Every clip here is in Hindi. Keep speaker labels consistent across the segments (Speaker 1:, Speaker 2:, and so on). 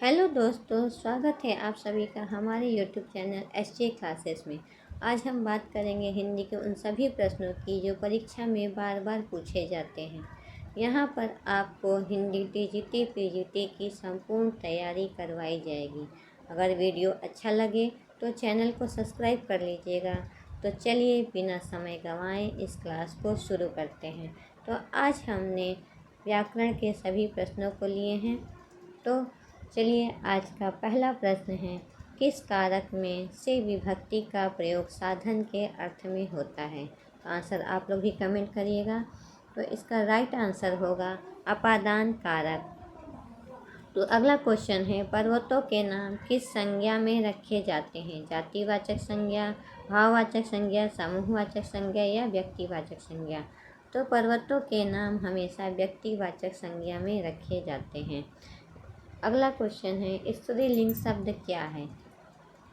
Speaker 1: हेलो दोस्तों, स्वागत है आप सभी का हमारे यूट्यूब चैनल SJ क्लासेस में। आज हम बात करेंगे हिंदी के उन सभी प्रश्नों की जो परीक्षा में बार बार पूछे जाते हैं। यहाँ पर आपको हिंदी टीजीटी पीजीटी की संपूर्ण तैयारी करवाई जाएगी। अगर वीडियो अच्छा लगे तो चैनल को सब्सक्राइब कर लीजिएगा। तो चलिए बिना समय गंवाए इस क्लास को शुरू करते हैं। तो आज हमने व्याकरण के सभी प्रश्नों को लिए हैं। तो चलिए आज का पहला प्रश्न है, किस कारक में से विभक्ति का प्रयोग साधन के अर्थ में होता है। तो आंसर आप लोग भी कमेंट करिएगा। तो इसका राइट आंसर होगा अपादान कारक। तो अगला क्वेश्चन है, पर्वतों के नाम किस संज्ञा में रखे जाते हैं। जातिवाचक संज्ञा, भाववाचक संज्ञा, समूहवाचक संज्ञा या व्यक्तिवाचक संज्ञा। तो पर्वतों के नाम हमेशा व्यक्तिवाचक संज्ञा में रखे जाते हैं। अगला क्वेश्चन है, स्त्रीलिंग शब्द क्या है।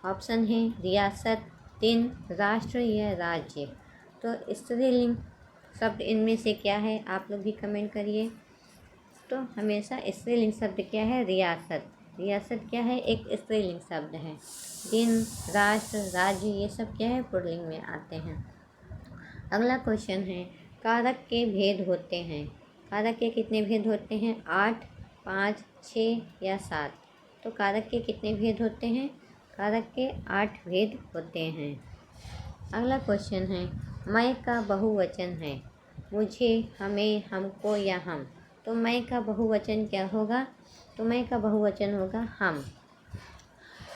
Speaker 1: ऑप्शन है रियासत, दिन, राष्ट्र या राज्य। तो स्त्रीलिंग शब्द इनमें से क्या है, आप लोग भी कमेंट करिए। तो हमेशा स्त्रीलिंग शब्द क्या है, रियासत। रियासत क्या है, एक स्त्रीलिंग शब्द है। दिन, राष्ट्र, राज्य ये सब क्या है, पुल्लिंग में आते हैं। अगला क्वेश्चन है, कारक के भेद होते हैं। कारक के कितने भेद होते हैं, 8, 5, 6 या 7। तो कारक के कितने भेद होते हैं, कारक के 8 भेद होते हैं। अगला क्वेश्चन है, मैं का बहुवचन है। मुझे, हमें, हमको या हम। तो मैं का बहुवचन क्या होगा, तो मैं का बहुवचन होगा हम।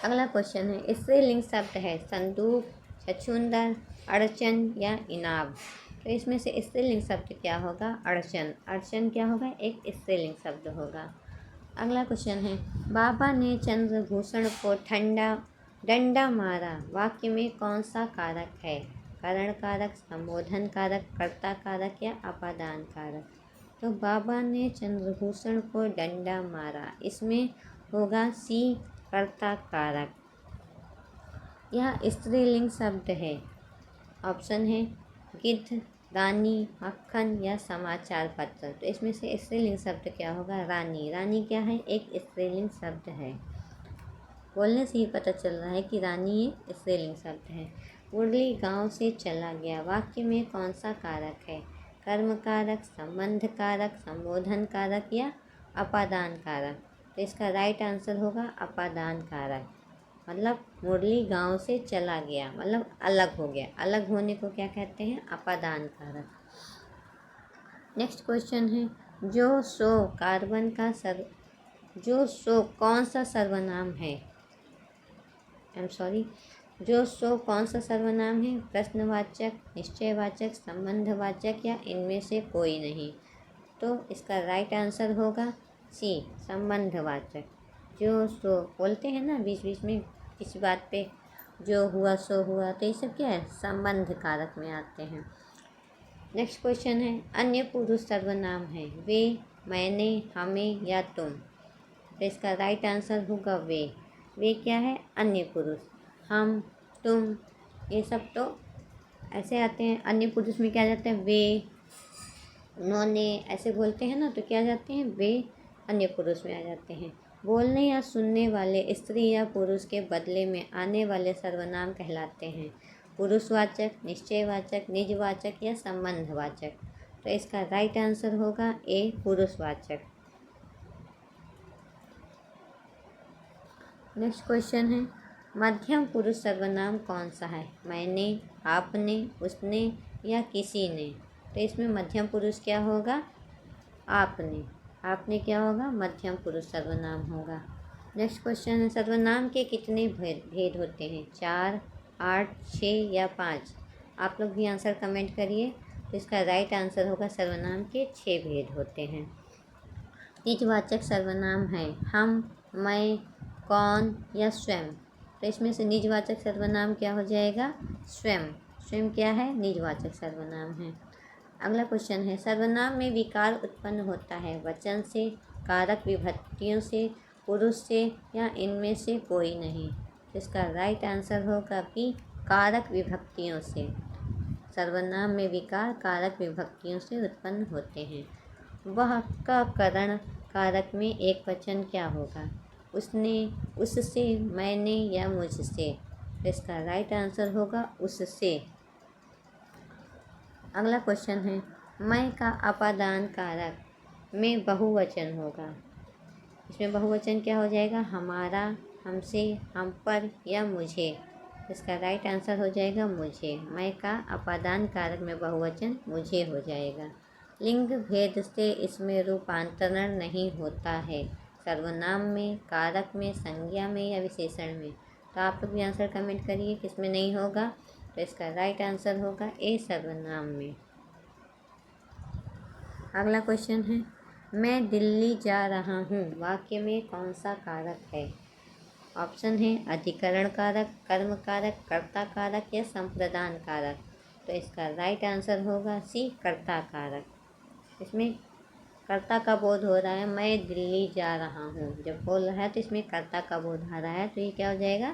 Speaker 1: अगला क्वेश्चन है, स्त्रीलिंग शब्द है संदूक, छछूंदर, अड़चन या इनाम। तो इसमें से स्त्रीलिंग शब्द क्या होगा, अड़चन। अड़चन क्या होगा, एक स्त्रीलिंग शब्द होगा। अगला क्वेश्चन है, बाबा ने चंद्रभूषण को डंडा मारा। वाक्य में कौन सा कारक है, करण कारक, संबोधन कारक, कर्ता कारक या अपादान कारक। तो बाबा ने चंद्रभूषण को डंडा मारा, इसमें होगा सी, कर्ता कारक। यह स्त्रीलिंग शब्द है। ऑप्शन है गिद्ध, रानी, मक्खन या समाचार पत्र। तो इसमें से स्त्रीलिंग शब्द क्या होगा, रानी। रानी क्या है, एक स्त्रीलिंग शब्द है। बोलने से ही पता चल रहा है कि रानी एक स्त्रीलिंग शब्द है। मुरली गांव से चला गया। वाक्य में कौन सा कारक है, कर्म कारक, संबंध कारक, संबोधन कारक या अपादान कारक। तो इसका राइट आंसर होगा अपादान कारक। मतलब मुरली गांव से चला गया मतलब अलग हो गया। अलग होने को क्या कहते हैं, अपादान कारक। नेक्स्ट क्वेश्चन है, जो सो कौन सा सर्वनाम है। जो सो कौन सा सर्वनाम है, प्रश्नवाचक, निश्चयवाचक, संबंधवाचक या इनमें से कोई नहीं। तो इसका राइट आंसर होगा सी, संबंधवाचक। जो सो बोलते हैं ना बीच बीच में किसी बात पे, जो हुआ सो हुआ, तो ये सब क्या है, संबंध कारक में आते हैं। नेक्स्ट क्वेश्चन है, अन्य पुरुष सर्वनाम है। वे, मैंने, हमें या तुम। तो इसका राइट आंसर होगा वे। वे क्या है, अन्य पुरुष। हम, तुम ये सब तो ऐसे आते हैं। अन्य पुरुष में क्या जाते हैं, वे, उन्होंने ऐसे बोलते हैं ना, तो क्या जाते हैं, वे अन्य पुरुष में आ जाते हैं। बोलने या सुनने वाले स्त्री या पुरुष के बदले में आने वाले सर्वनाम कहलाते हैं पुरुषवाचक, निश्चयवाचक, निजवाचक या संबंधवाचक। तो इसका राइट आंसर होगा ए, पुरुषवाचक। नेक्स्ट क्वेश्चन है, मध्यम पुरुष सर्वनाम कौन सा है। मैंने, आपने, उसने या किसी ने। तो इसमें मध्यम पुरुष क्या होगा, आपने। आपने क्या होगा, मध्यम पुरुष सर्वनाम होगा। नेक्स्ट क्वेश्चन है, सर्वनाम के कितने भेद होते हैं, 4, 8, 6 या 5। आप लोग भी आंसर कमेंट करिए। तो इसका राइट आंसर होगा सर्वनाम के 6 भेद होते हैं। निजवाचक सर्वनाम है हम, मैं, कौन या स्वयं। तो इसमें से निजवाचक सर्वनाम क्या हो जाएगा, स्वयं। स्वयं क्या है, निजवाचक सर्वनाम है। अगला क्वेश्चन है, सर्वनाम में विकार उत्पन्न होता है वचन से, कारक विभक्तियों से, पुरुष से या इनमें से कोई नहीं। इसका राइट आंसर होगा बी, कारक विभक्तियों से। सर्वनाम में विकार कारक विभक्तियों से उत्पन्न होते हैं। वह का करण कारक में एक वचन क्या होगा, उसने, उससे, मैंने या मुझसे। तो इसका राइट आंसर होगा उससे। अगला क्वेश्चन है, मैं का अपादान कारक में बहुवचन होगा। इसमें बहुवचन क्या हो जाएगा? हमारा, हमसे, हम पर या मुझे। इसका राइट आंसर हो जाएगा मुझे। मैं का अपादान कारक में बहुवचन मुझे हो जाएगा। लिंग भेद से इसमें रूपांतरण नहीं होता है, सर्वनाम में, कारक में, संज्ञा में या विशेषण में। तो आप लोग भी आंसर कमेंट करिए किसमें नहीं होगा। तो इसका राइट आंसर होगा ए, सर्वनाम में। अगला क्वेश्चन है, मैं दिल्ली जा रहा हूँ, वाक्य में कौन सा कारक है? ऑप्शन है अधिकरण कारक, कर्म कारक, कर्ता कारक या संप्रदान कारक। तो इसका राइट आंसर होगा सी, कर्ता कारक। इसमें कर्ता का बोध हो रहा है, मैं दिल्ली जा रहा हूँ जब बोल रहा है तो इसमें कर्ता का बोध आ रहा है, तो ये क्या हो जाएगा?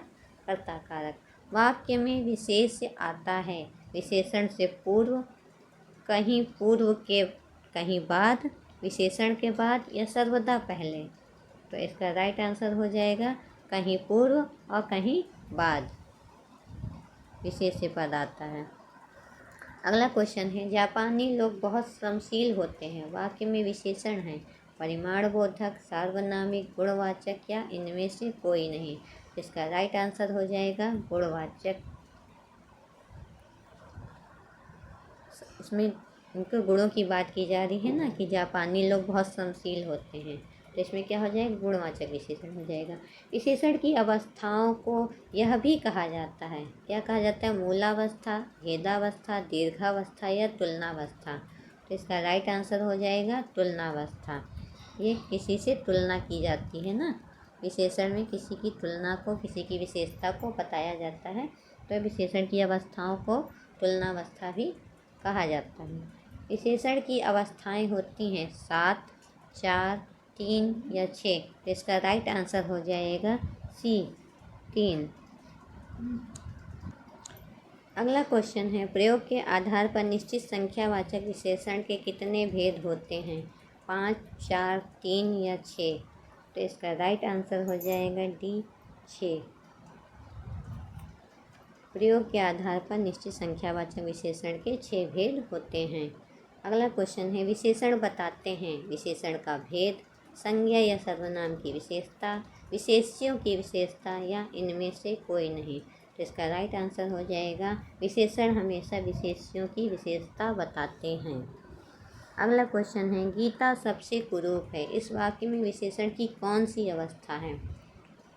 Speaker 1: कर्ता कारक। वाक्य में विशेष आता है विशेषण से पूर्व, कहीं पूर्व के कहीं बाद, विशेषण के बाद या सर्वदा पहले। तो इसका राइट आंसर हो जाएगा कहीं पूर्व और कहीं बाद विशेष पद आता है। अगला क्वेश्चन है, जापानी लोग बहुत श्रमशील होते हैं, वाक्य में विशेषण है परिमाणबोधक, सार्वनामिक, गुणवाचक या इनमें से कोई नहीं। इसका राइट आंसर हो जाएगा गुणवाचक। इसमें इनके गुणों की बात की जा रही है ना, कि जापानी लोग बहुत श्रमशील होते हैं, तो इसमें क्या हो जाएगा? गुणवाचक विशेषण हो जाएगा। विशेषण की अवस्थाओं को यह भी कहा जाता है, क्या कहा जाता है? मूलावस्था, भेदावस्था, दीर्घावस्था या तुलनावस्था। तो इसका राइट आंसर हो जाएगा तुलनावस्था। ये किसी से तुलना की जाती है ना, विशेषण में किसी की तुलना को, किसी की विशेषता को बताया जाता है, तो विशेषण की अवस्थाओं को तुलनावस्था भी कहा जाता है। विशेषण की अवस्थाएं होती हैं 7, 4, 3 या 6। तो इसका राइट आंसर हो जाएगा सी, 3। अगला क्वेश्चन है, प्रयोग के आधार पर निश्चित संख्यावाचक विशेषण के कितने भेद होते हैं? 5, 4, 3 या 6। तो इसका राइट आंसर हो जाएगा डी, 6। प्रयोग के आधार पर निश्चित संख्यावाचक विशेषण के 6 भेद होते हैं। अगला क्वेश्चन है, विशेषण बताते हैं विशेषण का भेद, संज्ञा या सर्वनाम की विशेषता, विशेष्यों की विशेषता या इनमें से कोई नहीं। तो इसका राइट आंसर हो जाएगा विशेषण हमेशा विशेष्यों की विशेषता बताते हैं। अगला क्वेश्चन है, गीता सबसे कुरूप है, इस वाक्य में विशेषण की कौन सी अवस्था है?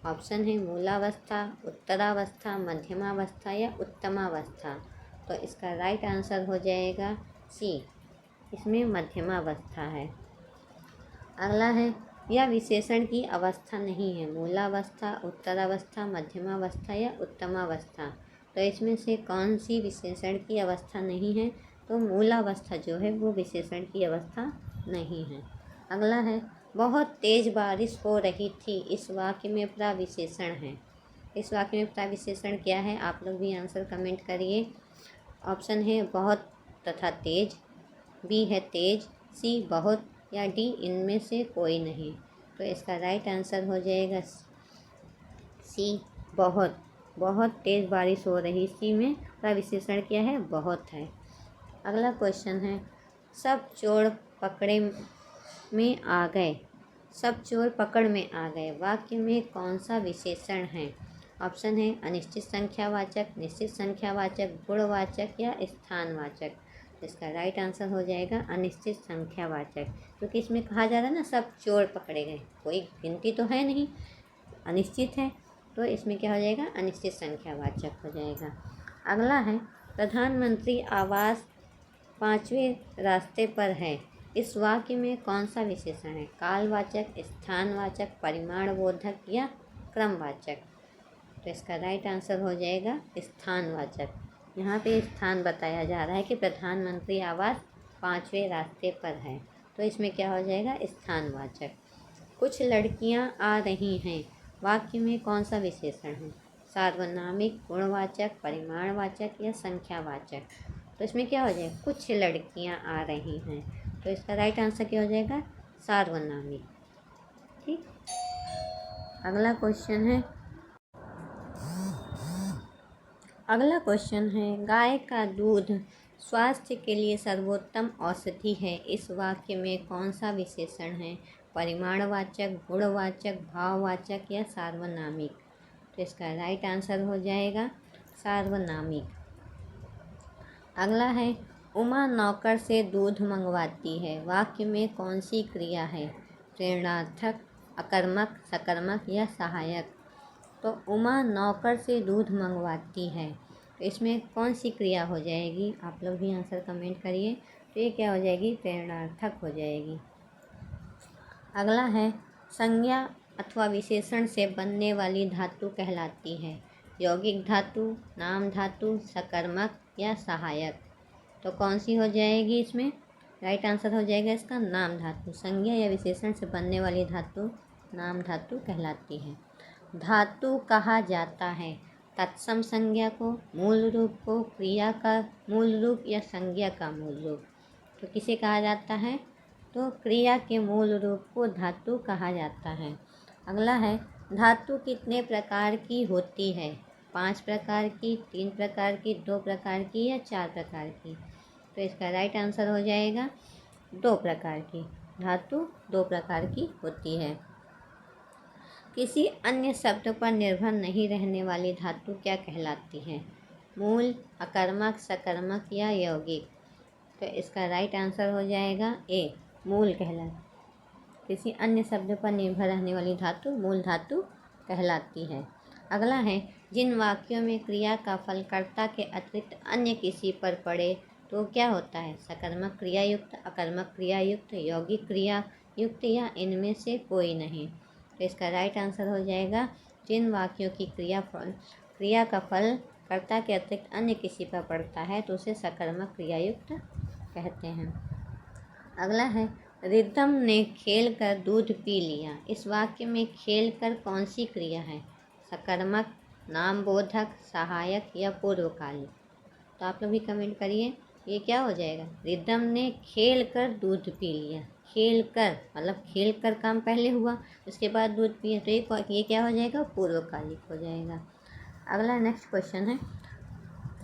Speaker 1: ऑप्शन है मूलावस्था, उत्तरावस्था, मध्यमावस्था या उत्तमावस्था। तो इसका राइट आंसर हो जाएगा सी, इसमें मध्यमावस्था है। अगला है, यह विशेषण की अवस्था नहीं है, मूलावस्था, उत्तरावस्था, मध्यमावस्था या उत्तमावस्था। तो इसमें से कौन सी विशेषण की अवस्था नहीं है? तो मूलावस्था जो है वो विशेषण की अवस्था नहीं है। अगला है, बहुत तेज़ बारिश हो रही थी, इस वाक्य में प्रविशेषण है। इस वाक्य में प्रविशेषण क्या है? आप लोग भी आंसर कमेंट करिए। ऑप्शन है बहुत तथा तेज, बी है तेज, सी बहुत या डी इनमें से कोई नहीं। तो इसका राइट आंसर हो जाएगा सी, बहुत। बहुत तेज़ बारिश हो रही, सी में प्रविशेषण क्या है? बहुत है। अगला क्वेश्चन है, सब चोर पकड़े में आ गए, सब चोर पकड़ में आ गए, वाक्य में कौन सा विशेषण है? ऑप्शन है अनिश्चित संख्यावाचक, निश्चित संख्यावाचक, गुणवाचक या स्थानवाचक। इसका राइट आंसर हो जाएगा अनिश्चित संख्यावाचक, क्योंकि इसमें कहा जा रहा है ना सब चोर पकड़े गए, कोई गिनती तो है नहीं, अनिश्चित है, तो इसमें क्या हो जाएगा? अनिश्चित संख्यावाचक हो जाएगा। अगला है, प्रधानमंत्री आवास 5वें रास्ते पर है, इस वाक्य में कौन सा विशेषण है? कालवाचक, स्थानवाचक, परिमाणबोधक या क्रमवाचक। तो इसका राइट आंसर हो जाएगा स्थानवाचक। यहाँ पे स्थान बताया जा रहा है कि प्रधानमंत्री आवास 5वें रास्ते पर है, तो इसमें क्या हो जाएगा? स्थानवाचक। कुछ लड़कियाँ आ रही हैं, वाक्य में कौन सा विशेषण है? सार्वनामिक, गुणवाचक, परिमाणवाचक या संख्यावाचक। तो इसमें क्या हो जाएगा? कुछ लड़कियाँ आ रही हैं, तो इसका राइट आंसर क्या हो जाएगा? सार्वनामिक। ठीक। अगला क्वेश्चन है गाय का दूध स्वास्थ्य के लिए सर्वोत्तम औषधि है। इस वाक्य में कौन सा विशेषण है? परिमाणवाचक, गुणवाचक, भाववाचक या सार्वनामिक? तो इसका राइट आंसर हो जाएगा सार्वनामिक। अगला है उमा नौकर से दूध मंगवाती है। वाक्य में कौन सी क्रिया है? प्रेरणार्थक, अकर्मक, सकर्मक या सहायक? तो उमा नौकर से दूध मंगवाती है, तो इसमें कौन सी क्रिया हो जाएगी? आप लोग भी आंसर कमेंट करिए। तो ये क्या हो जाएगी? प्रेरणार्थक हो जाएगी। अगला है संज्ञा अथवा विशेषण से बनने वाली धातु कहलाती है। यौगिक धातु, नाम धातु, सकर्मक या सहायक? तो कौन सी हो जाएगी इसमें? राइट आंसर हो जाएगा इसका नाम धातु। संज्ञा या विशेषण से बनने वाली धातु नाम धातु कहलाती है। धातु कहा जाता है तत्सम संज्ञा को, मूल रूप को, क्रिया का मूल रूप या संज्ञा का मूल रूप? तो किसे कहा जाता है? तो क्रिया के मूल रूप को धातु कहा जाता है। अगला है धातु कितने प्रकार की होती है? 5 प्रकार की, 3 प्रकार की, 2 प्रकार की या 4 प्रकार की? तो इसका राइट आंसर हो जाएगा 2 प्रकार की। धातु 2 प्रकार की होती है। किसी अन्य शब्द पर निर्भर नहीं रहने वाली धातु क्या कहलाती है? मूल, अकर्मक, सकर्मक या यौगिक? तो इसका राइट आंसर हो जाएगा ए, मूल कहलाती। किसी अन्य शब्द पर निर्भर रहने वाली धातु मूल धातु कहलाती है। अगला है जिन वाक्यों में क्रिया का फल कर्ता के अतिरिक्त अन्य किसी पर पड़े तो क्या होता है? सकर्मक क्रिया युक्त, अकर्मक क्रिया युक्त, यौगिक क्रिया युक्त या इनमें से कोई नहीं? तो इसका राइट आंसर हो जाएगा जिन वाक्यों की क्रिया का फल कर्ता के अतिरिक्त अन्य किसी पर पड़ता है तो उसे सकर्मक क्रियायुक्त कहते हैं। अगला है रिद्धम ने खेल कर दूध पी लिया। इस वाक्य में खेल कर कौन सी क्रिया है? सकर्मक, नामबोधक, सहायक या पूर्वकालिक? तो आप लोग भी कमेंट करिए ये क्या हो जाएगा? रिद्धम ने खेल कर दूध पी लिया। खेल कर मतलब खेल कर काम पहले हुआ, उसके बाद दूध पिए, तो ये क्या हो जाएगा? पूर्वकालिक हो जाएगा। अगला नेक्स्ट क्वेश्चन है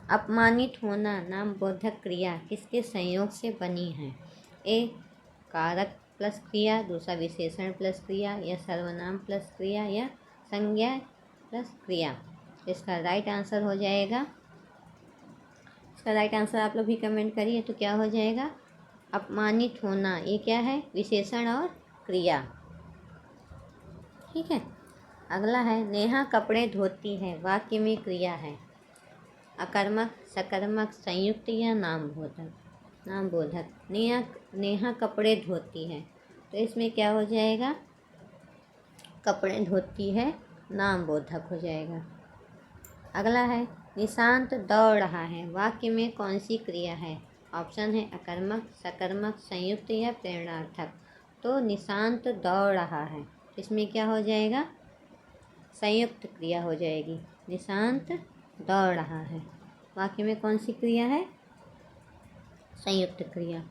Speaker 1: अपमानित होना नामबोधक क्रिया किसके संयोग से बनी है? ए कारक प्लस क्रिया, दूसरा विशेषण प्लस क्रिया या सर्वनाम प्लस क्रिया या संज्ञा प्लस क्रिया? इसका राइट आंसर हो जाएगा, इसका राइट आंसर आप लोग भी कमेंट करिए। तो क्या हो जाएगा? अपमानित होना, ये क्या है? विशेषण और क्रिया। ठीक है। अगला है नेहा कपड़े धोती है। वाक्य में क्रिया है अकर्मक, सकर्मक, संयुक्त या नामबोधक? नामबोधक। नेहा कपड़े धोती है, तो इसमें क्या हो जाएगा? कपड़े धोती है नामबोधक हो जाएगा। अगला है निशांत दौड़ रहा है। वाक्य में कौन सी क्रिया है? ऑप्शन है अकर्मक, सकर्मक, संयुक्त या प्रेरणार्थक? तो निशांत दौड़ रहा है, इसमें क्या हो जाएगा? संयुक्त क्रिया हो जाएगी। निशांत दौड़ रहा है, वाक्य में कौन सी क्रिया है? संयुक्त क्रिया।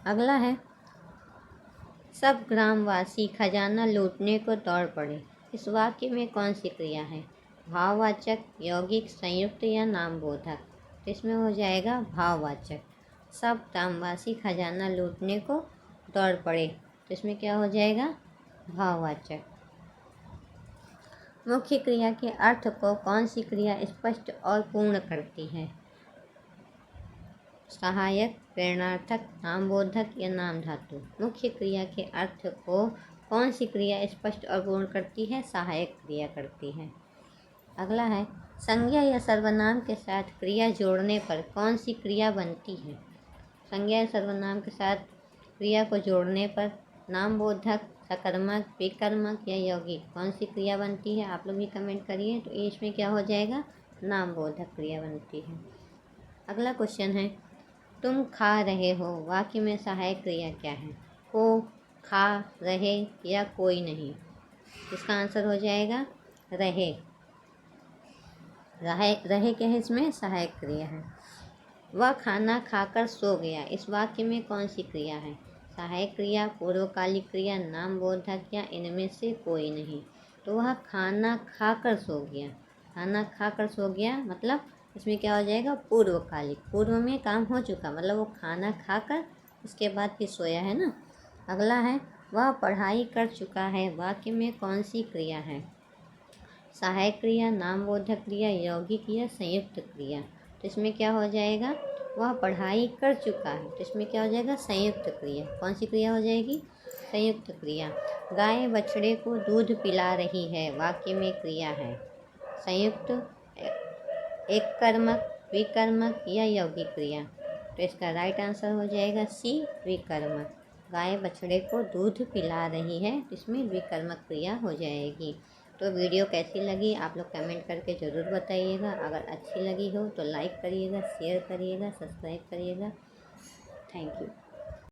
Speaker 1: अगला है सब ग्रामवासी खजाना लूटने को दौड़ पड़े। इस वाक्य में कौन सी क्रिया है? भाववाचक, यौगिक, संयुक्त या नामबोधक? तो इसमें हो जाएगा भाववाचक। सब ग्रामवासी खजाना लूटने को दौड़ पड़े, तो इसमें क्या हो जाएगा? भाववाचक। मुख्य क्रिया के अर्थ को कौन सी क्रिया स्पष्ट और पूर्ण करती है? सहायक, प्रेरणार्थक, नामबोधक या नाम धातु? मुख्य क्रिया के अर्थ को कौन सी क्रिया स्पष्ट और पूर्ण करती है? सहायक क्रिया करती है। अगला है संज्ञा या सर्वनाम के साथ क्रिया जोड़ने पर कौन सी क्रिया बनती है? संज्ञा या सर्वनाम के साथ क्रिया को जोड़ने पर नामबोधक, सकर्मक, विकर्मक या यौगिक कौन सी क्रिया बनती है? आप लोग भी कमेंट करिए। तो इसमें क्या हो जाएगा? नामबोधक क्रिया बनती है। अगला क्वेश्चन है तुम खा रहे हो। वाक्य में सहायक क्रिया क्या है? को, खा, रहे या कोई नहीं? इसका आंसर हो जाएगा रहे। रहे क्या है? इसमें सहायक क्रिया है। वह खाना खाकर सो गया। इस वाक्य में कौन सी क्रिया है? सहायक क्रिया, पूर्वकालिक क्रिया, नामबोधक या इनमें से कोई नहीं। तो वह खाना खाकर सो गया। खाना खाकर सो गया मतलब इसमें क्या हो जाएगा, पूर्वकालिक। पूर्व में काम हो चुका मतलब वो खाना खाकर उसके बाद फिर सोया है ना। अगला है, वह पढ़ाई कर चुका है। वाक्य में कौन सी क्रिया है? सहायक क्रिया, नामबोधक क्रिया, यौगिक या संयुक्त क्रिया। तो इसमें क्या हो जाएगा, वह पढ़ाई कर चुका है। तो इसमें क्या हो जाएगा, संयुक्त क्रिया। कौन सी क्रिया हो जाएगी, संयुक्त क्रिया। गाय बछड़े को दूध पिला रही है। वाक्य में क्रिया है संयुक्त, एक कर्मक, विकर्मक या यौगिक क्रिया। तो इसका राइट आंसर हो जाएगा सी, विकर्मक। गाय बछड़े को दूध पिला रही है, इसमें विकर्मक क्रिया हो जाएगी। तो वीडियो कैसी लगी आप लोग कमेंट करके ज़रूर बताइएगा। अगर अच्छी लगी हो तो लाइक करिएगा, शेयर करिएगा, सब्सक्राइब करिएगा। Thank you.